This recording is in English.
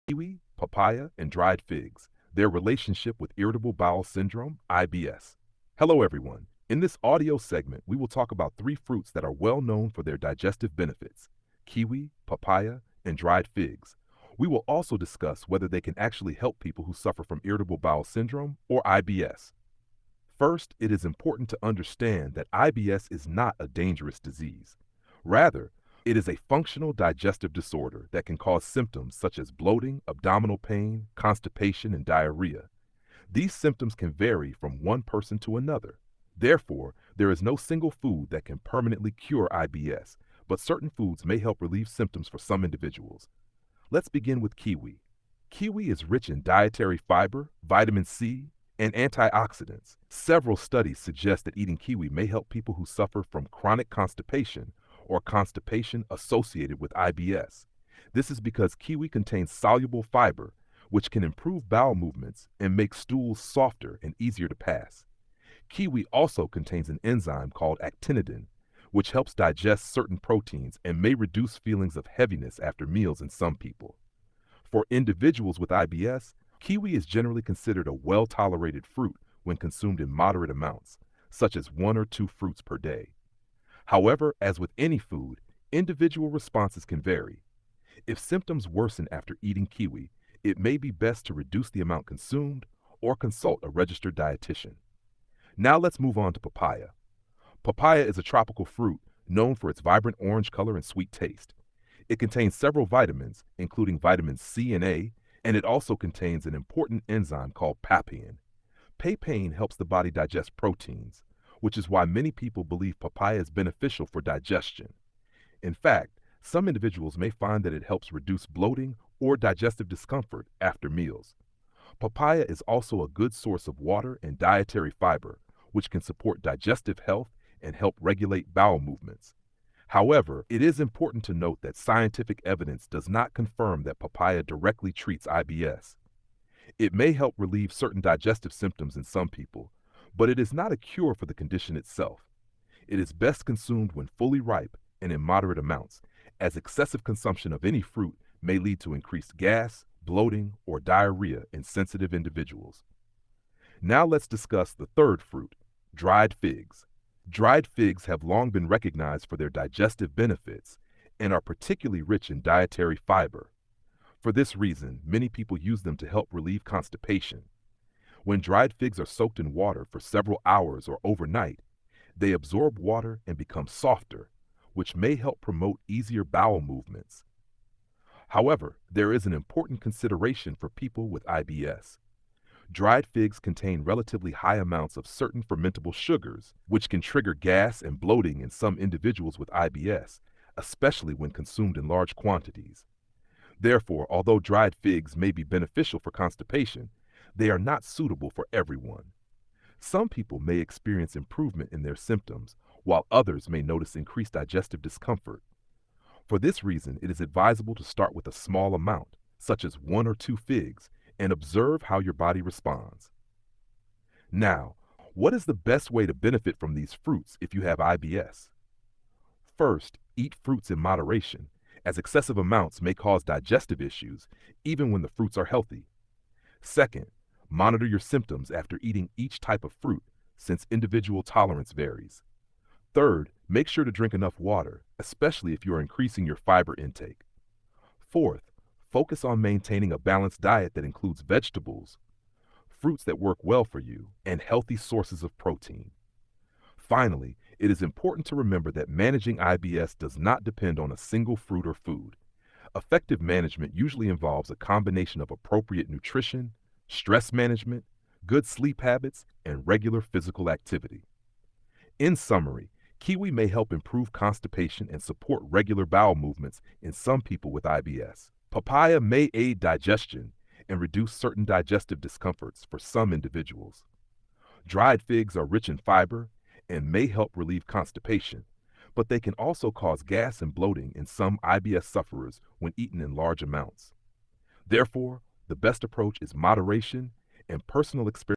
kiwi, papaya, and dried figs, their relationship with irritable bowel syndrome, IBS. Hello everyone. In this audio segment, we will talk about 3 fruits that are well known for their digestive benefits: kiwi, papaya, and dried figs. We will also discuss whether they can actually help people who suffer from irritable bowel syndrome or IBS. First, it is important to understand that IBS is not a dangerous disease. Rather, it is a functional digestive disorder that can cause symptoms such as bloating, abdominal pain, constipation, and diarrhea. These symptoms can vary from one person to another. Therefore, there is no single food that can permanently cure IBS, but certain foods may help relieve symptoms for some individuals. Let's begin with kiwi. Kiwi is rich in dietary fiber, vitamin C, and antioxidants. Several studies suggest that eating kiwi may help people who suffer from chronic constipation or constipation associated with IBS. This is because kiwi contains soluble fiber, which can improve bowel movements and make stools softer and easier to pass. Kiwi also contains an enzyme called actinidin, which helps digest certain proteins and may reduce feelings of heaviness after meals in some people. For individuals with IBS, kiwi is generally considered a well-tolerated fruit when consumed in moderate amounts, such as 1 or 2 fruits per day. However, as with any food, individual responses can vary. If symptoms worsen after eating kiwi, it may be best to reduce the amount consumed or consult a registered dietitian. Now let's move on to papaya. Papaya is a tropical fruit known for its vibrant orange color and sweet taste. It contains several vitamins, including vitamins C and A, and it also contains an important enzyme called papain. Papain helps the body digest proteins, which is why many people believe papaya is beneficial for digestion. In fact, some individuals may find that it helps reduce bloating or digestive discomfort after meals. Papaya is also a good source of water and dietary fiber, which can support digestive health and help regulate bowel movements. However, it is important to note that scientific evidence does not confirm that papaya directly treats IBS. It may help relieve certain digestive symptoms in some people, but it is not a cure for the condition itself. It is best consumed when fully ripe and in moderate amounts, as excessive consumption of any fruit may lead to increased gas, bloating, or diarrhea in sensitive individuals. Now let's discuss the third fruit, dried figs. Dried figs have long been recognized for their digestive benefits and are particularly rich in dietary fiber. For this reason, many people use them to help relieve constipation. When dried figs are soaked in water for several hours or overnight, they absorb water and become softer, which may help promote easier bowel movements. However, there is an important consideration for people with IBS. Dried figs contain relatively high amounts of certain fermentable sugars, which can trigger gas and bloating in some individuals with IBS, especially when consumed in large quantities. Therefore, although dried figs may be beneficial for constipation, they are not suitable for everyone. Some people may experience improvement in their symptoms, while others may notice increased digestive discomfort. For this reason, it is advisable to start with a small amount, such as 1 or 2 figs, and observe how your body responds. Now, what is the best way to benefit from these fruits if you have IBS? First, eat fruits in moderation, as excessive amounts may cause digestive issues, even when the fruits are healthy. Second, monitor your symptoms after eating each type of fruit, since individual tolerance varies. Third, make sure to drink enough water, especially if you are increasing your fiber intake. Fourth, focus on maintaining a balanced diet that includes vegetables, fruits that work well for you, and healthy sources of protein. Finally, it is important to remember that managing IBS does not depend on a single fruit or food. Effective management usually involves a combination of appropriate nutrition, stress management, good sleep habits, and regular physical activity. In summary, kiwi may help improve constipation and support regular bowel movements in some people with IBS. Papaya may aid digestion and reduce certain digestive discomforts for some individuals. Dried figs are rich in fiber and may help relieve constipation, but they can also cause gas and bloating in some IBS sufferers when eaten in large amounts. Therefore, the best approach is moderation and personal experience.